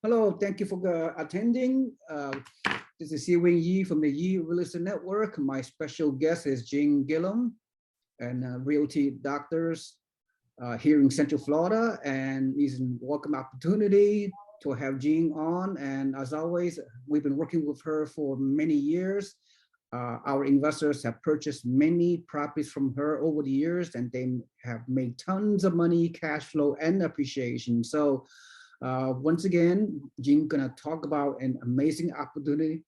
Hello, thank you for attending. This is Seewing Yee from the Yee Real Estate Network. My special guest is Jean Gillen, and realty doctors here in Central Florida, and it's a welcome opportunity to have Jean on. And as always, we've been working with her for many years. Our investors have purchased many properties from her over the years, and they have made tons of money, cash flow, and appreciation. So once again, Jean gonna talk about an amazing opportunity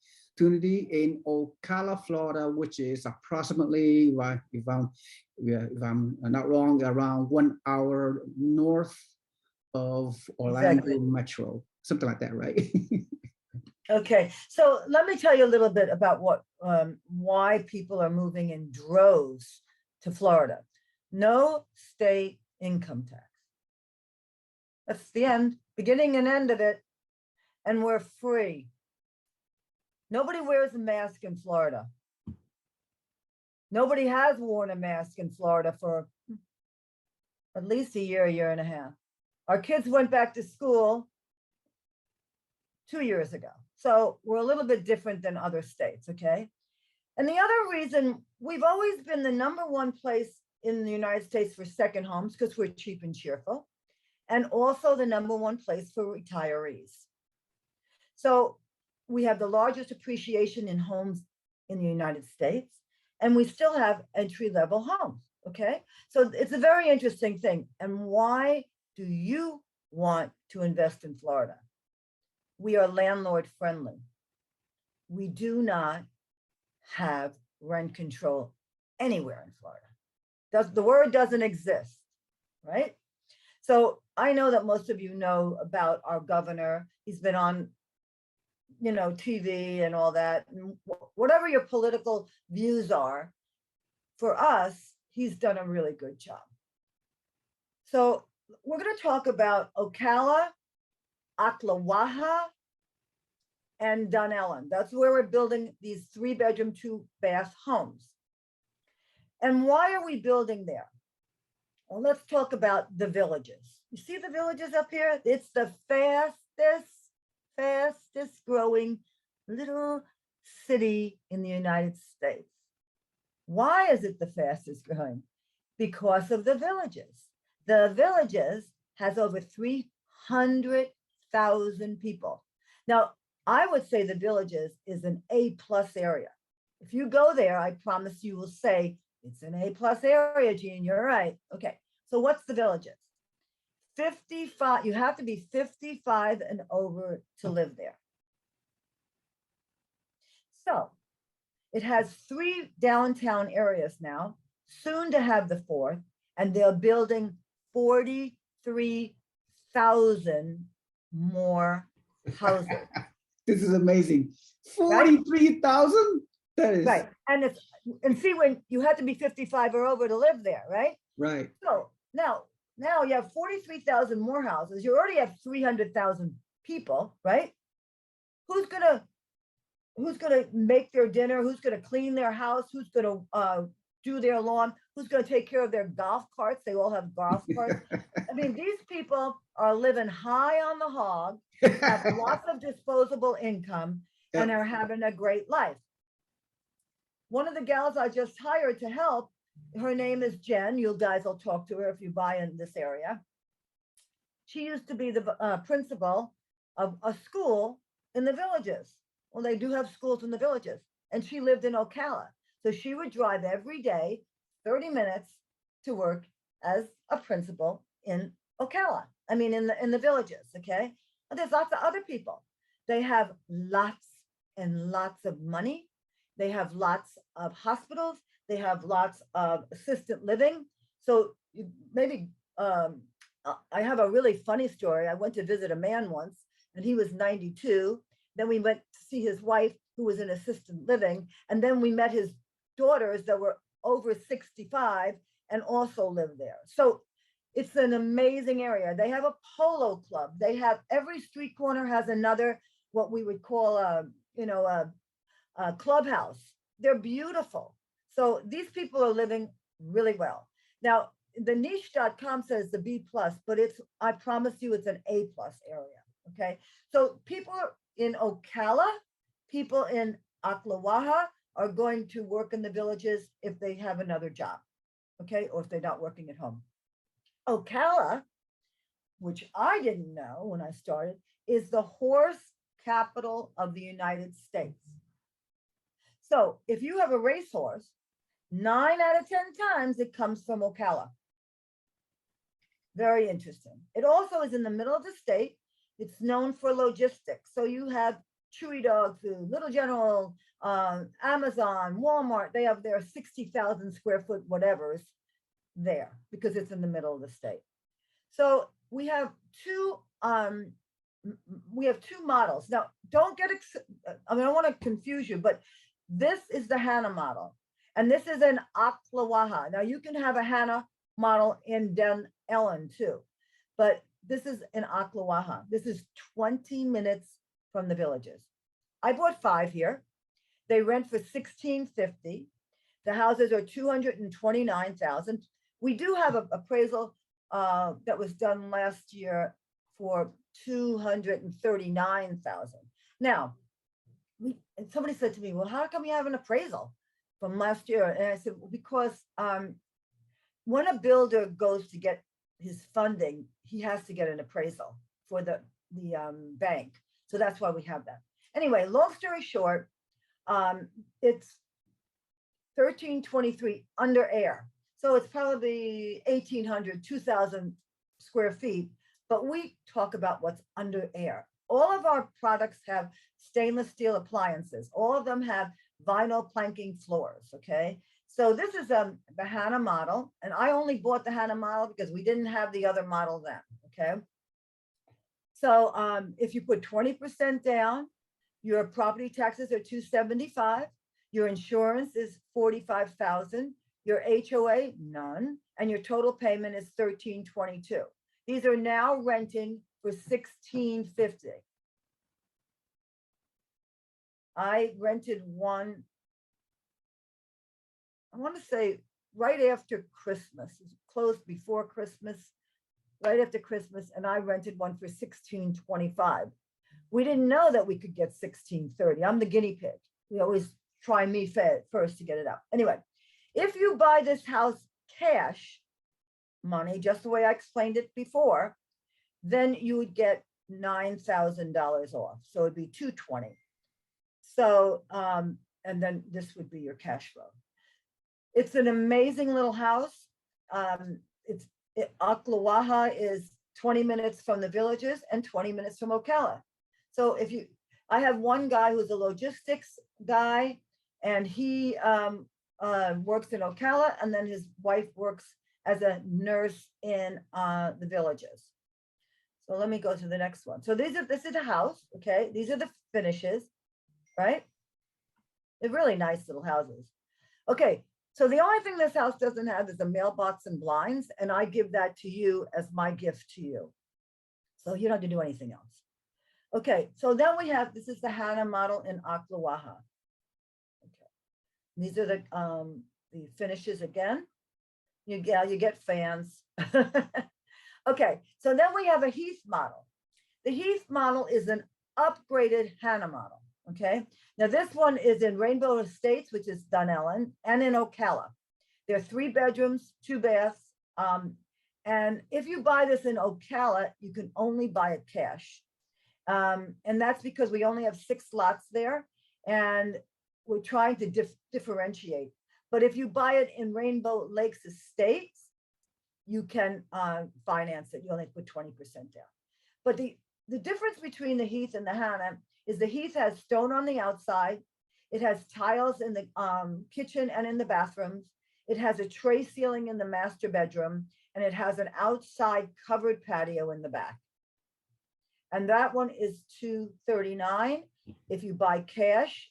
in Ocala, Florida, which is approximately, if I'm not wrong, around 1 hour north of Orlando Metro, something like that, right? Okay, so let me tell you a little bit about why people are moving in droves to Florida. No state income tax. That's the end, beginning and end of it, and we're free. Nobody wears a mask in Florida. Nobody has worn a mask in Florida for at least a year and a half. Our kids went back to school 2 years ago. So we're a little bit different than other states, okay? And the other reason, we've always been the #1 place in the United States for second homes because we're cheap and cheerful, and also the #1 place for retirees. So we have the largest appreciation in homes in the United States, and we still have entry-level homes, okay? So it's a very interesting thing. And why do you want to invest in Florida? We are landlord friendly. We do not have rent control anywhere in Florida. The word doesn't exist, right? So I know that most of you know about our governor. He's been on, TV and all that. And whatever your political views are, for us, he's done a really good job. So we're going to talk about Ocala, Ocklawaha, and Dunellen. That's where we're building these 3-bedroom, 2-bath homes. And why are we building there? Well, let's talk about the villages. You see the villages up here? It's the fastest growing little city in the United States. Why is it the fastest growing? Because of the villages. The villages has over 300,000 people. Now, I would say the villages is an A+ area. If you go there, I promise you will say, it's an A+ area, Jean, you're right. Okay, so what's the villages? 55, you have to be 55 and over to live there. So it has 3 downtown areas now, soon to have the 4th, and they're building 43,000 more houses. This is amazing. 43,000? That is right. And see, when you have to be 55 or over to live there, right? Right. So now you have 43,000 more houses. You already have 300,000 people, right? Who's gonna make their dinner? Who's gonna clean their house? Who's gonna do their lawn? Who's gonna take care of their golf carts? They all have golf carts. I mean, these people are living high on the hog, have lots of disposable income, and are having a great life. One of the gals I just hired to help, her name is Jen. You guys will talk to her if you buy in this area. She used to be the principal of a school in the villages. Well, they do have schools in the villages. And she lived in Ocala. So she would drive every day, 30 minutes to work as a principal in Ocala. I mean, in the villages, okay? But there's lots of other people. They have lots and lots of money. They have lots of hospitals. They have lots of assisted living. So maybe I have a really funny story. I went to visit a man once, and he was 92. Then we went to see his wife, who was in assisted living. And then we met his daughters that were over 65 and also lived there. So it's an amazing area. They have a polo club. They have, every street corner has another, what we would call a clubhouse. They're beautiful. So these people are living really well. Now, the niche.com says the B+, but I promise you it's an A+ area, Okay, so people in Ocala, people in Ocklawaha are going to work in the villages if they have another job, okay, or if they're not working at home. Ocala, which I didn't know when I started, is the horse capital of the United States. So if you have a racehorse, 9 out of 10 times it comes from Ocala. Very interesting. It also is in the middle of the state. It's known for logistics. So you have Chewy Dog Food, Little General, Amazon, Walmart. They have their 60,000 square foot whatever's there because it's in the middle of the state. So we have two models. Now, don't get, I mean, I don't want to confuse you, but this is the Hannah model, and this is an Ocklawaha. Now, you can have a Hannah model in Den Ellen too, but this is an Ocklawaha. This is 20 minutes from the villages. I bought 5 here. They rent for $16.50. The houses are $229,000. We do have an appraisal that was done last year for $239,000. Now, and somebody said to me, well, how come you have an appraisal from last year? And I said, well, because when a builder goes to get his funding, he has to get an appraisal for the bank. So that's why we have that. Anyway, long story short, it's 1323 under air. So it's probably 1,800, 2,000 square feet, but we talk about what's under air. All of our products have stainless steel appliances. All of them have vinyl planking floors, okay? So this is the Hannah model, and I only bought the Hannah model because we didn't have the other model then, okay? So if you put 20% down, your property taxes are $275, your insurance is $45,000, your HOA, none, and your total payment is $1,322. These are now renting for $1,650. I rented one, I want to say right after Christmas, it closed before Christmas, right after Christmas, and I rented one for $1,625. We didn't know that we could get $1,630. I'm the guinea pig. We always try me first to get it out. Anyway, if you buy this house cash money, just the way I explained it before, then you would get $9,000 off. So it'd be $220. So, and then this would be your cash flow. It's an amazing little house. Ocklawaha is 20 minutes from the villages and 20 minutes from Ocala. So I have one guy who's a logistics guy, and he works in Ocala, and then his wife works as a nurse in the villages. So let me go to the next one. So this is a house, okay? These are the finishes, right? They're really nice little houses. Okay, so the only thing this house doesn't have is a mailbox and blinds, and I give that to you as my gift to you. So you don't have to do anything else. Okay, so then we have, this is the Hannah model in Ocklawaha. Okay, these are the finishes again. You get fans. Okay, so then we have a Heath model. The Heath model is an upgraded Hannah model, okay? Now this one is in Rainbow Estates, which is Dunellen, and in Ocala. There are 3 bedrooms, 2 baths. And if you buy this in Ocala, you can only buy it cash. And that's because we only have 6 lots there, and we're trying to differentiate. But if you buy it in Rainbow Lakes Estates, you can finance it. You only put 20% down. But the difference between the Heath and the Hannah is the Heath has stone on the outside. It has tiles in the kitchen and in the bathrooms. It has a tray ceiling in the master bedroom, and it has an outside covered patio in the back. And that one is $239. If you buy cash,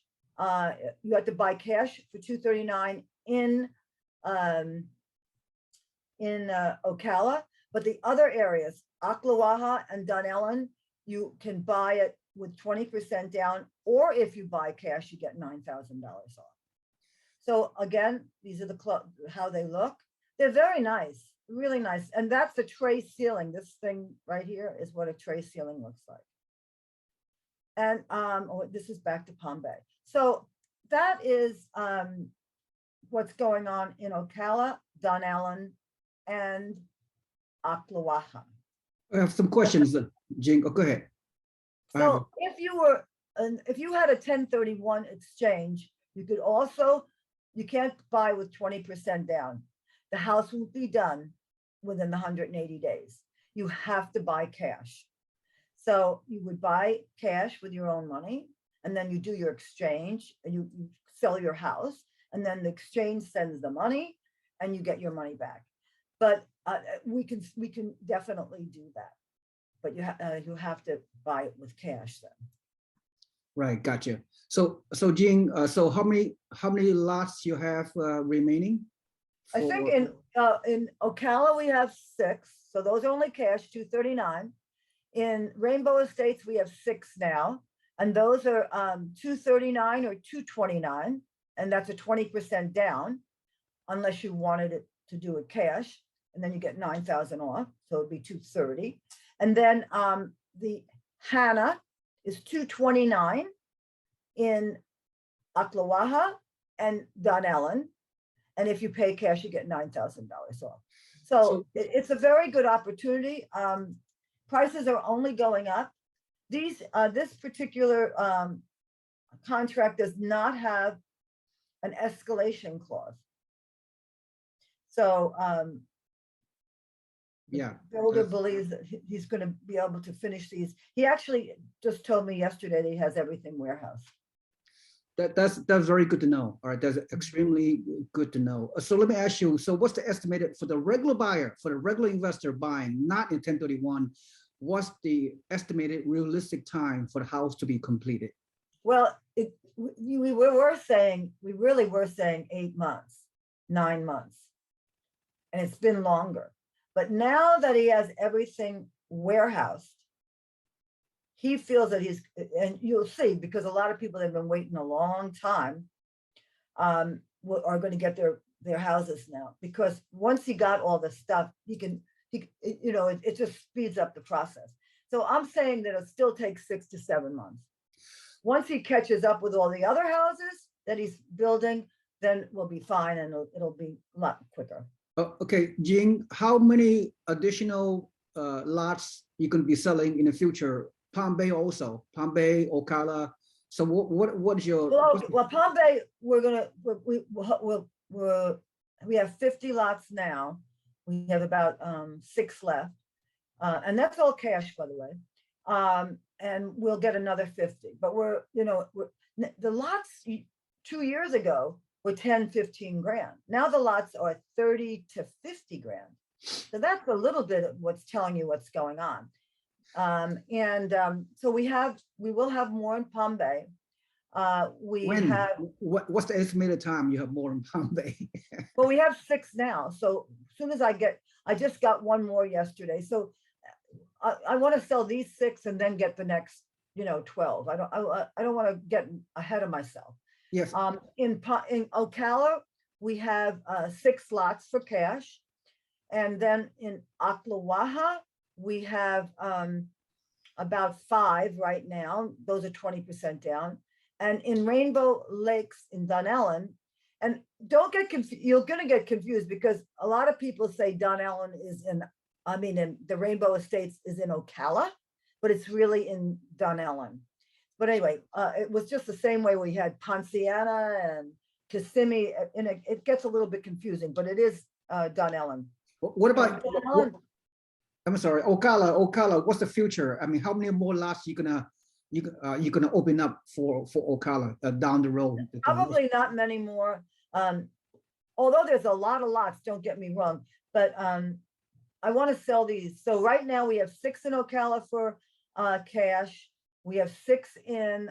you have to buy cash for $239 in Ocala. But the other areas, Ocklawaha and Dunellen, you can buy it with 20% down, or if you buy cash, you get $9,000 off. So again, these are how they look. They're very nice, really nice. And that's the tray ceiling. This thing right here is what a tray ceiling looks like. And this is back to Palm Bay. So that is what's going on in Ocala, Dunellen, and Ocklawaha. I have some questions, Jing. Oh, go ahead. So if you had a 1031 exchange, you could also, you can't buy with 20% down. The house will be done within the 180 days. You have to buy cash. So you would buy cash with your own money, and then you do your exchange, and you sell your house, and then the exchange sends the money, and you get your money back. But we can definitely do that. But you have to buy it with cash then. Right, gotcha. So Jing, so how many lots you have remaining? I think in Ocala we have 6, so those are only cash, 239. In Rainbow Estates we have 6 now, and those are 239 or 229, and that's a 20% down, unless you wanted it to do it cash, and then you get 9,000 off, so it'd be 230. And then the Hannah is 229 in Ocklawaha and Dunellen. And if you pay cash, you get $9,000 off. So it's a very good opportunity. Prices are only going up. This particular contract does not have an escalation clause. So yeah, builder believes that he's going to be able to finish these. He actually just told me yesterday that he has everything warehouse. That's very good to know. All right, that's extremely good to know. So let me ask you, so what's the estimated for the regular buyer, for the regular investor buying, not in 1031, what's the estimated realistic time for the house to be completed? Well, we really were saying 8 months, 9 months, and it's been longer. But now that he has everything warehoused, he feels that and you'll see, because a lot of people that have been waiting a long time are going to get their houses now, because once he got all the stuff, it just speeds up the process. So I'm saying that it still takes 6 to 7 months. Once he catches up with all the other houses that he's building, then we'll be fine, and it'll be a lot quicker. Okay, Jing, how many additional lots you can be selling in the future? Palm Bay also, Palm Bay, Ocala. So what's your? Well, Palm Bay, we have 50 lots now. We have about 6 left, and that's all cash, by the way. And we'll get another 50. But the lots 2 years ago were 10, 15 grand. Now the lots are 30 to 50 grand. So that's a little bit of what's telling you what's going on. So we will have more in Palm Bay. What's the estimated time you have more in Palm Bay? Well, we have 6 now. So as soon as I just got 1 more yesterday. So I want to sell these 6 and then get the next, 12. I don't want to get ahead of myself. Yes. In Ocala, we have 6 lots for cash. And then in Ocklawaha, we have about 5 right now. Those are 20% down. And in Rainbow Lakes in Dunellen, and don't get confused, you're going to get confused, because a lot of people say Dunellen is in the Rainbow Estates is in Ocala, but it's really in Dunellen. But anyway, it was just the same way we had Ponciana and Kissimmee, and it gets a little bit confusing, but it is Dunellen. What about? I'm sorry, Ocala. What's the future? I mean, how many more lots you gonna open up for Ocala down the road? Probably not many more. Although there's a lot of lots, don't get me wrong, but I want to sell these. So right now we have 6 in Ocala for cash. We have 6 in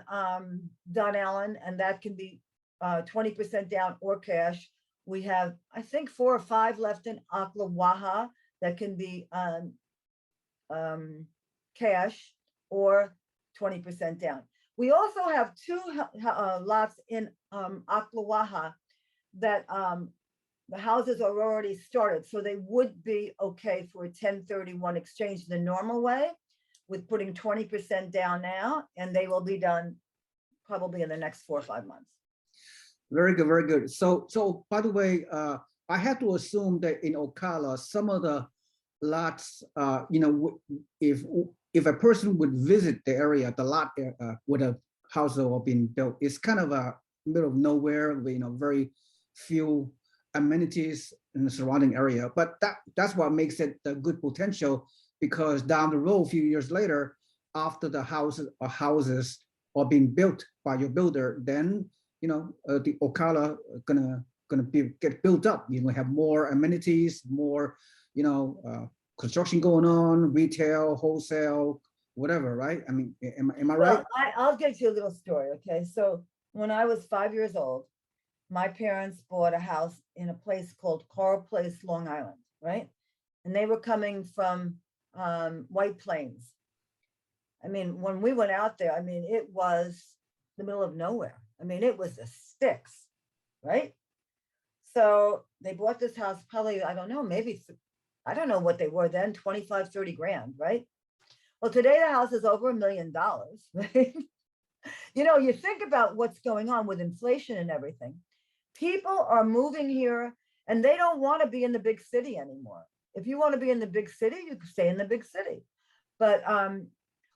Dunellen, and that can be 20% down or cash. We have, I think, 4 or 5 left in Ocklawaha that can be cash or 20% down. We also have 2 lots in Ocklawaha that the houses are already started, so they would be okay for a 1031 exchange the normal way. with putting 20% down now, and they will be done probably in the next 4 or 5 months. Very good, very good. So by the way, I had to assume that in Ocala, some of the lots, if a person would visit the area, the lot with a house that being built, it's kind of a middle of nowhere, very few amenities in the surrounding area. But that's what makes it a good potential, because down the road, a few years later, after the houses are being built by your builder, then the Ocala gonna get built up. You're gonna have more amenities, more construction going on, retail, wholesale, whatever, right? I mean, am I right? Well, I'll get you a little story, okay? So when I was 5 years old, my parents bought a house in a place called Coral Place, Long Island, right? And they were coming from White Plains. I mean, when we went out there, I mean, it was the middle of nowhere. I mean, it was the sticks, right? So they bought this house probably, I don't know, maybe, I don't know what they were then, 25, 30 grand, right? Well, today the house is over $1 million, right? You think about what's going on with inflation and everything. People are moving here and they don't want to be in the big city anymore. If you want to be in the big city, you can stay in the big city. But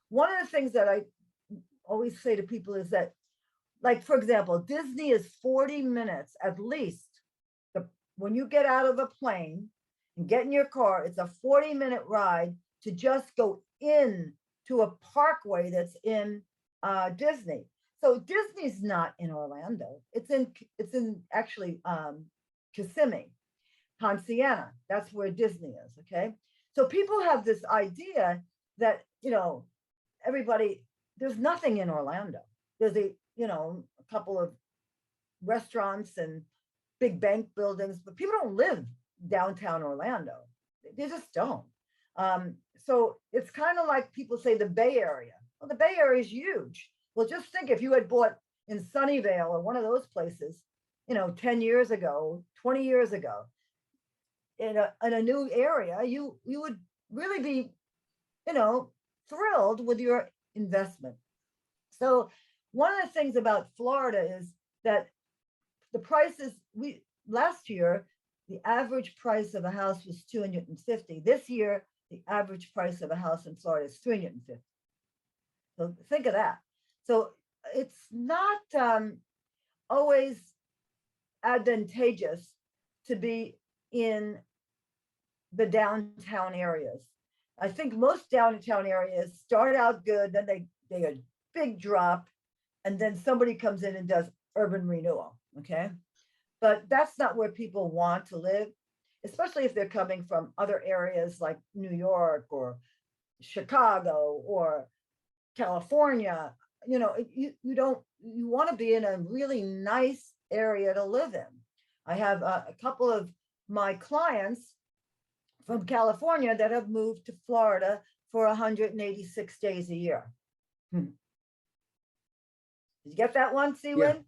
one of the things that I always say to people is that, like, for example, Disney is 40 minutes at least. When you get out of a plane and get in your car, it's a 40-minute ride to just go in to a parkway that's in Disney. So Disney's not in Orlando. It's in actually Kissimmee, Ponciana. That's where Disney is. Okay. So people have this idea that, everybody, there's nothing in Orlando. There's a couple of restaurants and big bank buildings, but people don't live downtown Orlando. They just don't. So it's kind of like people say the Bay Area. Well, the Bay Area is huge. Well, just think if you had bought in Sunnyvale or one of those places, 10 years ago, 20 years ago, in a new area, you would really be, thrilled with your investment. So one of the things about Florida is that the prices, last year, the average price of a house was $250. This year, the average price of a house in Florida is $350. So think of that. So it's not always advantageous to be in the downtown areas. I think most downtown areas start out good, then they a big drop, and then somebody comes in and does urban renewal, okay? But that's not where people want to live, especially if they're coming from other areas like New York or Chicago or California. You want to be in a really nice area to live in. I have a couple of my clients from California that have moved to Florida for 186 days a year. Did you get that one, Seewing?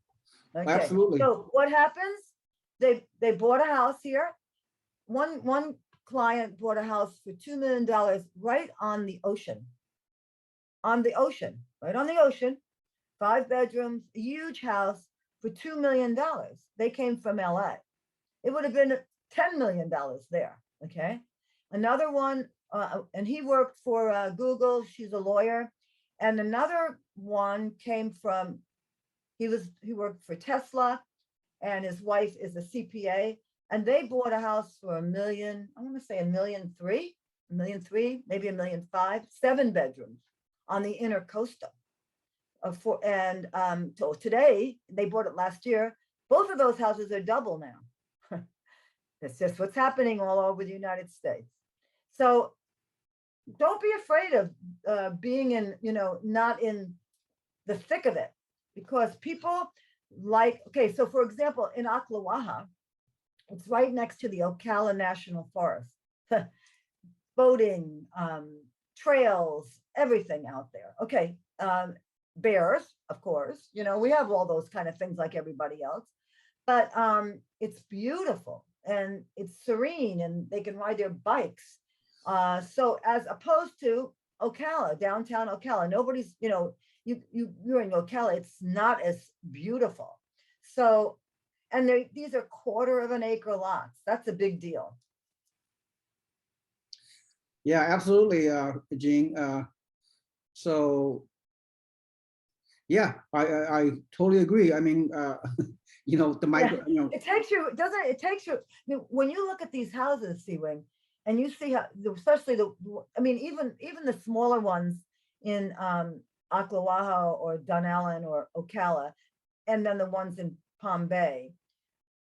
Yeah, okay. absolutely. So what happens? They bought a house here. One client bought a house for $2 million right on the ocean. Right on the ocean, 5 bedrooms, a huge house for $2 million. They came from LA. It would have been $10 million there. Okay. Another one, and he worked for Google. She's a lawyer. And another one came from, he worked for Tesla, and his wife is a CPA. And they bought a house for $1 million, I want to say $1.3 million, maybe $1.5 million, 7 bedrooms on the intercoastal. So today, they bought it last year. Both of those houses are double now. That's just what's happening all over the United States. So don't be afraid of being in, not in the thick of it, because people okay, so for example, in Ocala, it's right next to the Ocala National Forest. Boating, trails, everything out there. Okay, bears, of course, we have all those kind of things like everybody else, but it's beautiful and it's serene and they can ride their bikes. So as opposed to Ocala, downtown Ocala. Nobody's, you're in Ocala. It's not as beautiful. So, and these are 1/4 acre lots. That's a big deal. Yeah, absolutely, Jean. So yeah, I totally agree. I mean, the micro, It takes you, doesn't it? It takes you, when you look at these houses, Seewing, and you see how, especially even the smaller ones in Ocklawaha or Dunellen or Ocala, and then the ones in Palm Bay.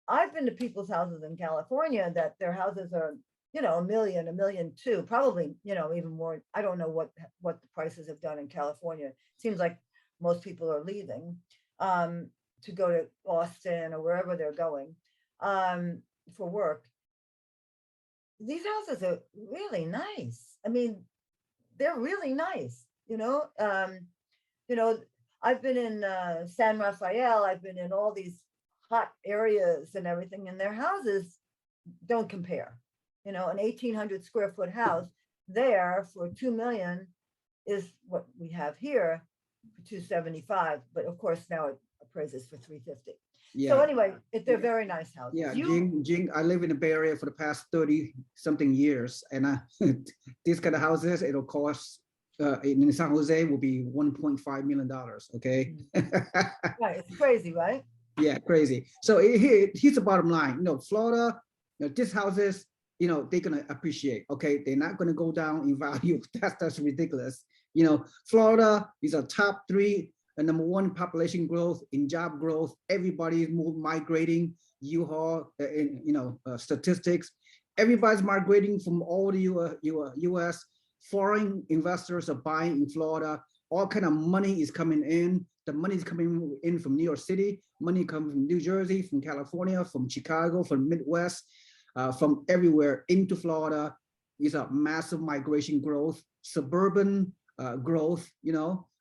I've been to people's houses in California that their houses are, $1 million, $1.2 million, probably, even more. I don't know what the prices have done in California. It seems like most people are leaving to go to Austin or wherever they're going for work. These houses are really nice. I mean, they're really nice, I've been in San Rafael, I've been in all these hot areas and everything, and their houses don't compare. An 1,800 square foot house there for $2 million is what we have here for 275, but of course now it appraises for 350. yeah. So anyway, they're very nice houses. Yeah, Jing, I live in the Bay Area for the past 30 something years, and these kind of houses, it'll cost in San Jose will be $1.5 million. Okay. Right, it's crazy, right? Yeah, crazy. So here's the bottom line. Florida, these houses, they're gonna appreciate. Okay, they're not gonna go down in value. That's ridiculous. Florida is a top 3 and #1 population growth, in job growth. Everybody is migrating. U-Haul, statistics. Everybody's migrating from all the U.S. Foreign investors are buying in Florida. All kind of money is coming in. The money is coming in from New York City. Money comes from New Jersey, from California, from Chicago, from Midwest, from everywhere into Florida. It's a massive migration growth, suburban growth.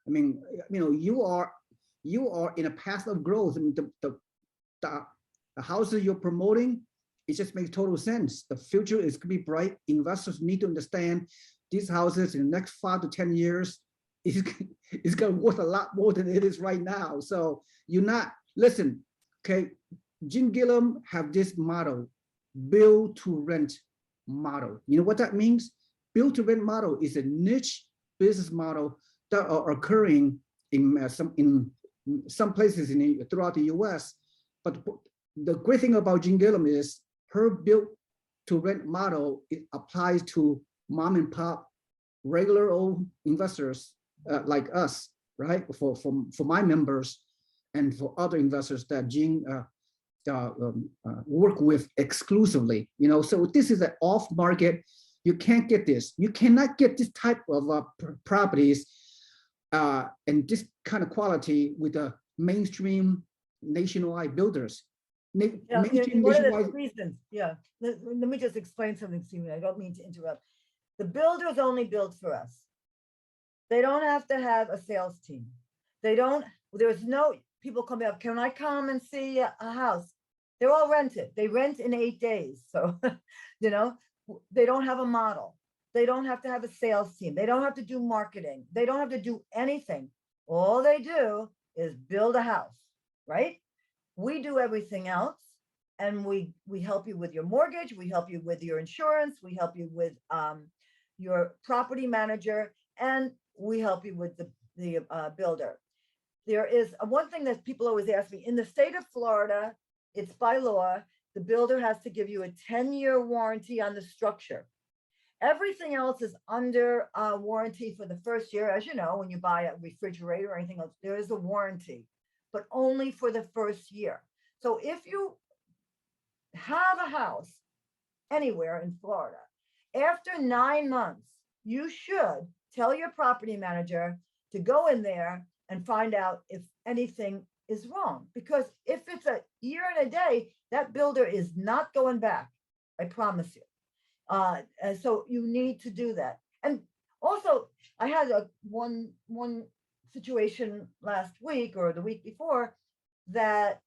I mean, you are in a path of growth. I mean, the houses you're promoting, it just makes total sense. The future is going to be bright. Investors need to understand these houses in the next 5 to 10 years is going to worth a lot more than it is right now. So listen, okay, Jean Gillen have this model, build to rent model. You know what that means? Build to rent model is a niche business model that are occurring in some places throughout the US. But the great thing about Jean Gillen is her build to rent model, it applies to mom and pop, regular old investors like us, right? For my members and for other investors that Jean work with exclusively. So this is an off market. You can't get this. You cannot get this type of properties and this kind of quality with the mainstream nationwide builders. One of the reasons, let me just explain something to you. I don't mean to interrupt. The builders only build for us. They don't have to have a sales team. There's no people coming up, can I come and see a house? They're all rented. They rent in 8 days. So, they don't have a model. They don't have to have a sales team. They don't have to do marketing. They don't have to do anything. All they do is build a house, right? We do everything else. And we help you with your mortgage. We help you with your insurance. We help you with your property manager, and we help you with the builder. There is one thing that people always ask me. In the state of Florida, it's by law, the builder has to give you a 10-year warranty on the structure. Everything else is under warranty for the first year. As you know, when you buy a refrigerator or anything else, there is a warranty, but only for the first year. So if you have a house anywhere in Florida, after 9 months, you should tell your property manager to go in there and find out if anything is wrong. Because if it's a year and a day, that builder is not going back. I promise you. And so you need to do that. And also, I had one situation last week or the week before that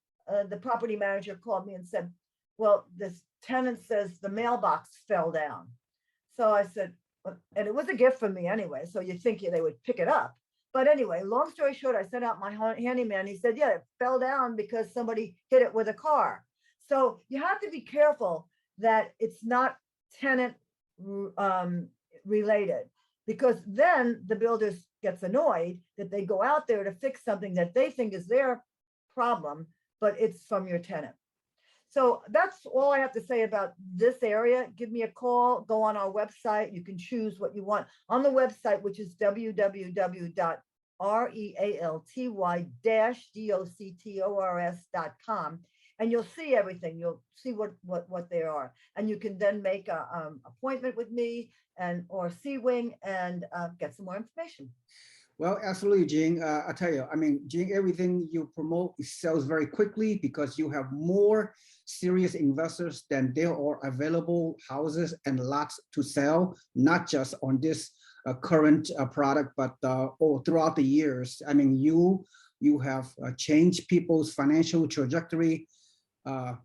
the property manager called me and said, well, this tenant says the mailbox fell down. So I said, and it was a gift from me anyway, so you think they would pick it up. But anyway, long story short, I sent out my handyman. He said, yeah, it fell down because somebody hit it with a car. So you have to be careful that it's not tenant related, because then the builder gets annoyed that they go out there to fix something that they think is their problem, but it's from your tenant. So that's all I have to say about this area. Give me a call, go on our website. You can choose what you want on the website, which is www.realty-doctors.com. And you'll see everything. You'll see what they are. And you can then make a appointment with me or Seewing and get some more information. Well, absolutely, Jean. I tell you, I mean, Jean, everything you promote, it sells very quickly because you have more serious investors than there are available houses and lots to sell, not just on this current product, but all throughout the years. I mean, you have changed people's financial trajectory for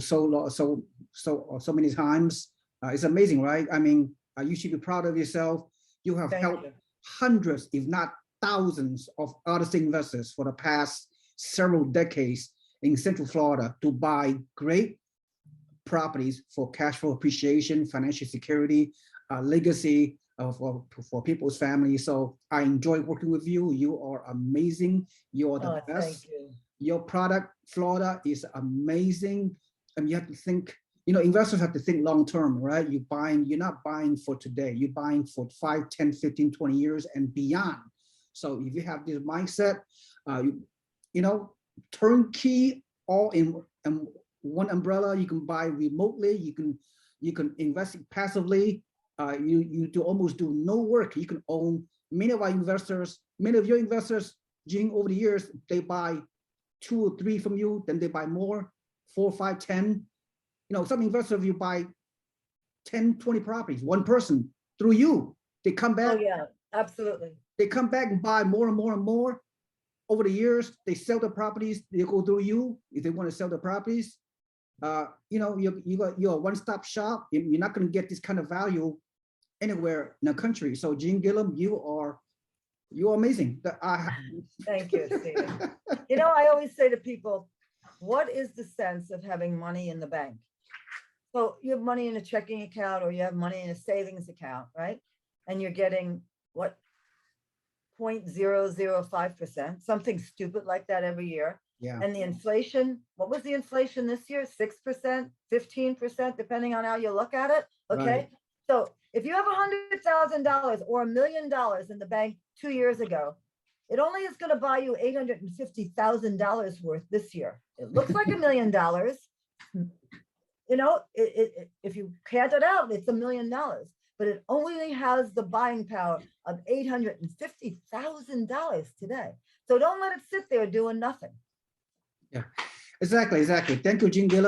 so many times. It's amazing, right? I mean, you should be proud of yourself. You have helped hundreds, if not thousands, of artist investors for the past several decades in Central Florida to buy great properties for cash flow appreciation, financial security, legacy for people's families. So I enjoy working with you. You are amazing. You are the best. Thank you. Your product, Florida, is amazing. And you have to think, investors have to think long-term, right? You're not buying for today. You're buying for 5, 10, 15, 20 years and beyond. So if you have this mindset, turnkey, all in one umbrella, you can buy remotely. You can invest passively. You do almost do no work. You can own many of your investors, Jean, over the years, they buy 2 or 3 from you, then they buy more, 4, 5, 10. Some investors, you buy 10, 20 properties, one person through you. They come back. Oh, yeah, absolutely. They come back and buy more and more and more. Over the years, they sell the properties. They go through you if they want to sell the properties. You're a one-stop shop. You're not going to get this kind of value anywhere in the country. So, Jean Gillen, you're amazing. Thank you, Stephen. I always say to people, what is the sense of having money in the bank? So you have money in a checking account or you have money in a savings account, right? And you're getting what? 0.005%, something stupid like that every year. Yeah. And the inflation, what was the inflation this year? 6%, 15%, depending on how you look at it. Okay. Right. So if you have $100,000 or $1 million in the bank 2 years ago, it only is going to buy you $850,000 worth this year. It looks like $1 million. If you count it out, it's $1 million, but it only has the buying power of $850,000 today. So don't let it sit there doing nothing. Yeah, exactly. Thank you, Jean Gillen.